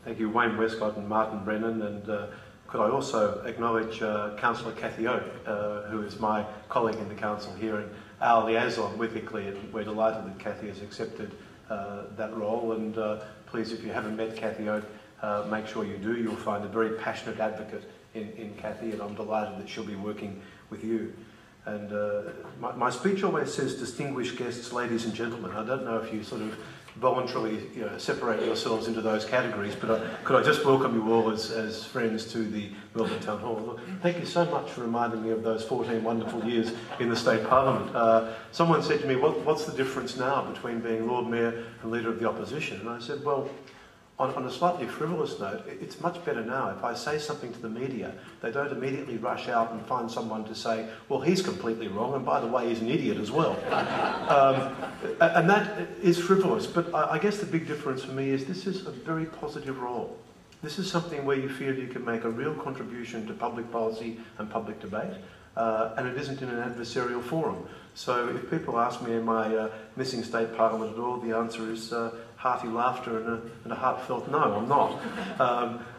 Thank you, Wayne Westcott and Martin Brennan, and could I also acknowledge Councillor Cathy Oak, who is my colleague in the council here, and our liaison with ICLEI, and we're delighted that Cathy has accepted that role. And please, if you haven't met Cathy Oak, make sure you do. You'll find a very passionate advocate in Cathy, and I'm delighted that she'll be working with you. And my speech always says, distinguished guests, ladies and gentlemen. I don't know if you sort of voluntarily separate yourselves into those categories, but could I just welcome you all as friends to the Melbourne Town Hall. Look, thank you so much for reminding me of those 14 wonderful years in the State Parliament. Someone said to me, what's the difference now between being Lord Mayor and Leader of the Opposition? And I said, well, on a slightly frivolous note, it's much better now. If I say something to the media, they don't immediately rush out and find someone to say, well, he's completely wrong, and by the way, he's an idiot as well. And that is frivolous, but I guess the big difference for me is this is a very positive role. This is something where you feel you can make a real contribution to public policy and public debate, and it isn't in an adversarial forum. So if people ask me, am I missing State Parliament at all, the answer is hearty laughter and a heartfelt no, I'm not.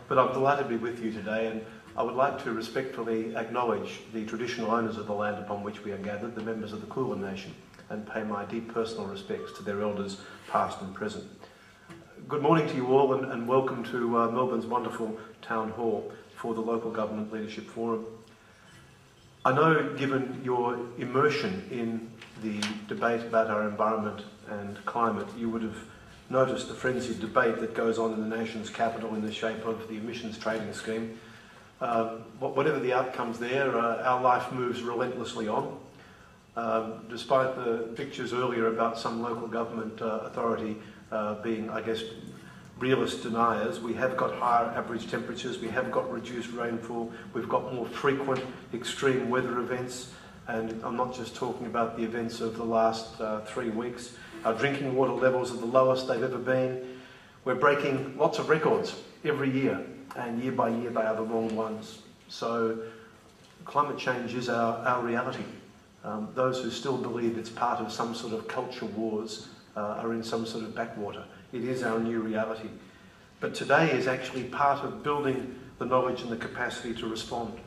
But I'm delighted to be with you today, and I would like to respectfully acknowledge the traditional owners of the land upon which we are gathered, the members of the Kulin Nation, and pay my deep personal respects to their elders, past and present. Good morning to you all, and welcome to Melbourne's wonderful Town Hall for the Local Government Leadership Forum. I know, given your immersion in the debate about our environment and climate, you would have noticed the frenzied debate that goes on in the nation's capital in the shape of the emissions trading scheme. Whatever the outcomes there, our life moves relentlessly on. Despite the pictures earlier about some local government authority being, I guess, realist deniers, we have got higher average temperatures, we have got reduced rainfall, we've got more frequent extreme weather events, and I'm not just talking about the events of the last 3 weeks. Our drinking water levels are the lowest they've ever been. We're breaking lots of records every year, and year by year they are the wrong ones. So climate change is our reality. Those who still believe it's part of some sort of culture wars are in some sort of backwater. It is our new reality. But today is actually part of building the knowledge and the capacity to respond.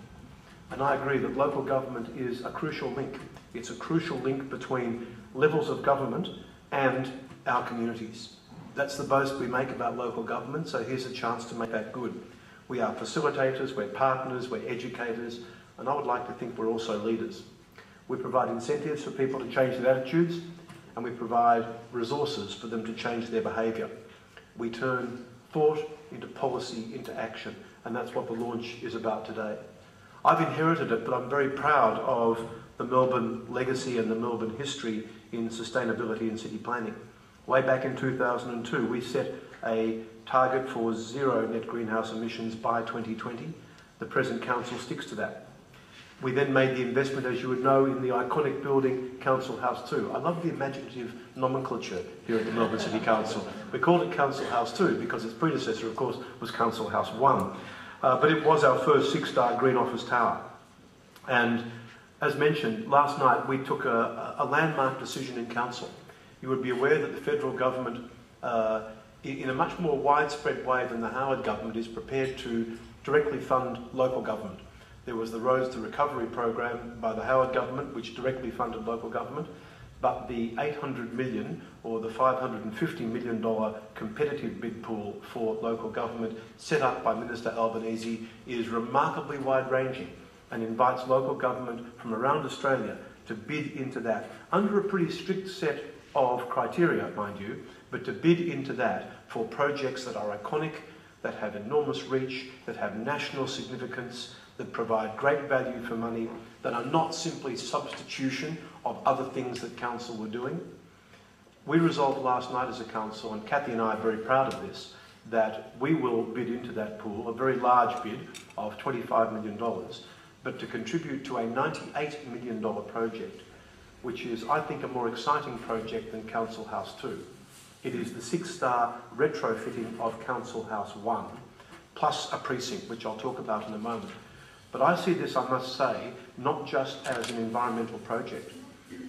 And I agree that local government is a crucial link. It's a crucial link between levels of government and our communities. That's the boast we make about local government, so here's a chance to make that good. We are facilitators, we're partners, we're educators, and I would like to think we're also leaders. We provide incentives for people to change their attitudes, and we provide resources for them to change their behaviour. We turn thought into policy, into action, and that's what the launch is about today. I've inherited it, but I'm very proud of the Melbourne legacy and the Melbourne history in sustainability and city planning. Way back in 2002, we set a target for zero net greenhouse emissions by 2020. The present council sticks to that. We then made the investment, as you would know, in the iconic building Council House 2. I love the imaginative nomenclature here at the Melbourne City Council. We called it Council House 2 because its predecessor, of course, was Council House 1. But it was our first 6-star Green Office Tower. And as mentioned, last night we took a landmark decision in Council. You would be aware that the federal government, in a much more widespread way than the Howard government, is prepared to directly fund local government. There was the Roads to Recovery program by the Howard government, which directly funded local government, but the $800 million or the $550 million competitive bid pool for local government set up by Minister Albanese is remarkably wide-ranging and invites local government from around Australia to bid into that, under a pretty strict set of criteria, mind you, but to bid into that for projects that are iconic, that have enormous reach, that have national significance, that provide great value for money, that are not simply substitution of other things that council were doing. We resolved last night as a council, and Cathy and I are very proud of this, that we will bid into that pool, a very large bid of $25 million, but to contribute to a $98 million project, which is, I think, a more exciting project than Council House 2. It is the 6-star retrofitting of Council House 1, plus a precinct, which I'll talk about in a moment. But I see this, I must say, not just as an environmental project.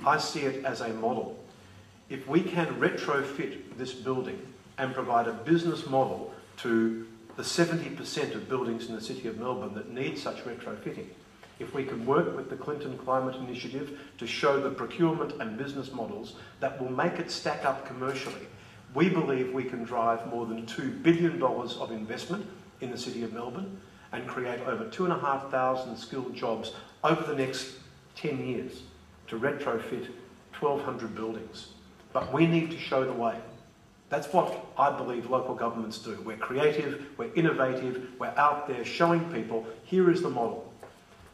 I see it as a model. If we can retrofit this building and provide a business model to the 70% of buildings in the City of Melbourne that need such retrofitting, if we can work with the Clinton Climate Initiative to show the procurement and business models that will make it stack up commercially, we believe we can drive more than $2 billion of investment in the City of Melbourne and create over 2,500 skilled jobs over the next 10 years to retrofit 1,200 buildings. But we need to show the way. That's what I believe local governments do. We're creative, we're innovative, we're out there showing people, here is the model.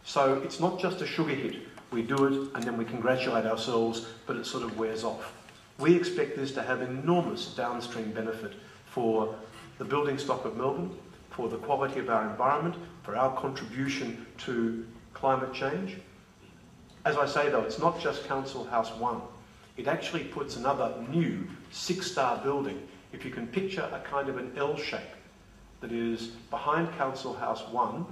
So it's not just a sugar hit. We do it and then we congratulate ourselves, but it sort of wears off. We expect this to have enormous downstream benefit for the building stock of Melbourne, for the quality of our environment, for our contribution to climate change. As I say though, it's not just Council House 1. It actually puts another new 6-star building, if you can picture a kind of an L shape that is behind Council House 1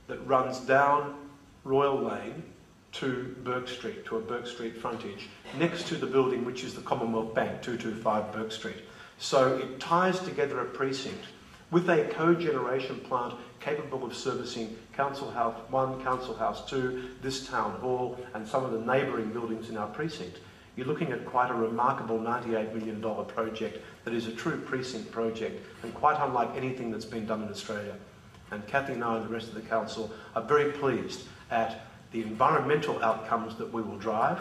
that runs down Royal Lane to Burke Street, to a Burke Street frontage, next to the building which is the Commonwealth Bank, 225 Burke Street. So it ties together a precinct with a cogeneration plant capable of servicing Council House 1, Council House 2, this town hall and some of the neighbouring buildings in our precinct. You're looking at quite a remarkable $98 million project that is a true precinct project and quite unlike anything that's been done in Australia. And Cathy and I and the rest of the council are very pleased at the environmental outcomes that we will drive,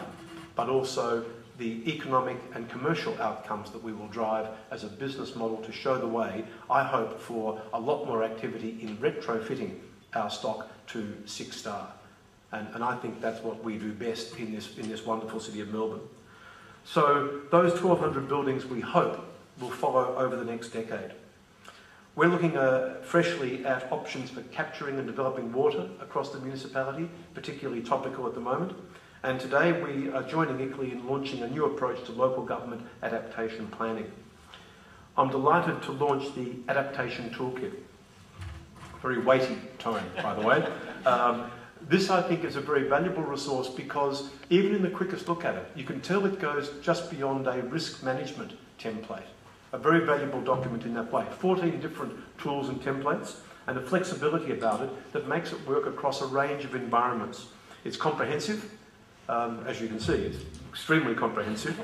but also the economic and commercial outcomes that we will drive as a business model to show the way, I hope, for a lot more activity in retrofitting our stock to 6-star. And I think that's what we do best in this wonderful City of Melbourne. So those 1,200 buildings, we hope, will follow over the next decade. We're looking freshly at options for capturing and developing water across the municipality, particularly topical at the moment. And today we are joining ICLEI in launching a new approach to local government adaptation planning. I'm delighted to launch the Adaptation Toolkit. Very weighty tone, by the way. This, I think, is a very valuable resource because even in the quickest look at it, you can tell it goes just beyond a risk management template. A very valuable document in that way. 14 different tools and templates and a flexibility about it that makes it work across a range of environments. It's comprehensive, as you can see, it's extremely comprehensive,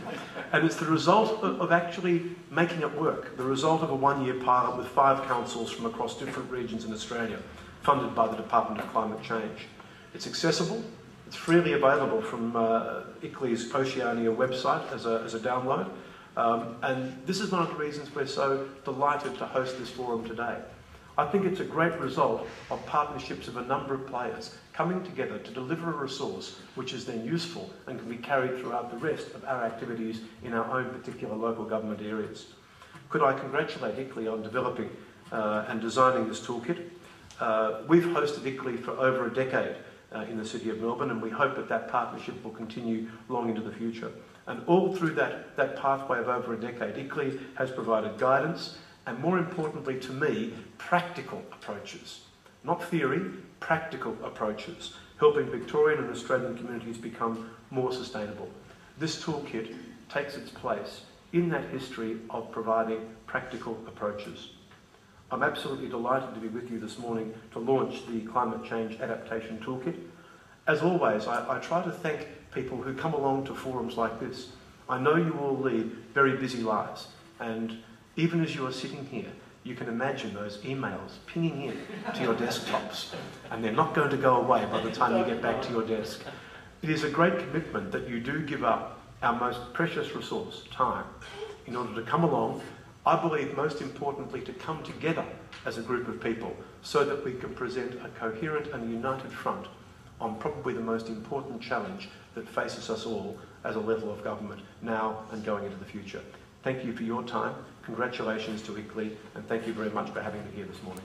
and it's the result of actually making it work, the result of a one-year pilot with 5 councils from across different regions in Australia, funded by the Department of Climate Change. It's accessible, it's freely available from ICLEI's Oceania website as a download. And this is one of the reasons we're so delighted to host this forum today. I think it's a great result of partnerships of a number of players coming together to deliver a resource which is then useful and can be carried throughout the rest of our activities in our own particular local government areas. Could I congratulate ICLEI on developing and designing this toolkit? We've hosted ICLEI for over a decade in the City of Melbourne, and we hope that that partnership will continue long into the future. And all through that pathway of over a decade, ICLEI has provided guidance and, more importantly to me, practical approaches. Not theory, practical approaches, helping Victorian and Australian communities become more sustainable. This toolkit takes its place in that history of providing practical approaches. I'm absolutely delighted to be with you this morning to launch the Climate Change Adaptation Toolkit. As always, I try to thank people who come along to forums like this. I know you all lead very busy lives, and even as you are sitting here, you can imagine those emails pinging in to your desktops, and they're not going to go away by the time you get back to your desk. It is a great commitment that you do give up our most precious resource, time, in order to come along. I believe, most importantly, to come together as a group of people so that we can present a coherent and united front on probably the most important challenge that faces us all as a level of government now and going into the future. Thank you for your time. Congratulations to ICLEI, and thank you very much for having me here this morning.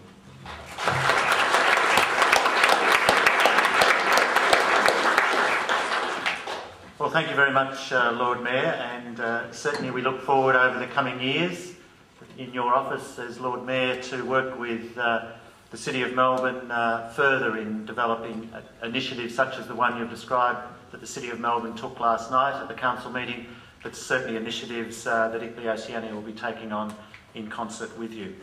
Well, thank you very much, Lord Mayor, and certainly we look forward over the coming years in your office as Lord Mayor to work with the City of Melbourne further in developing initiatives such as the one you've described that the City of Melbourne took last night at the council meeting, but certainly initiatives that ICLEI Oceania will be taking on in concert with you.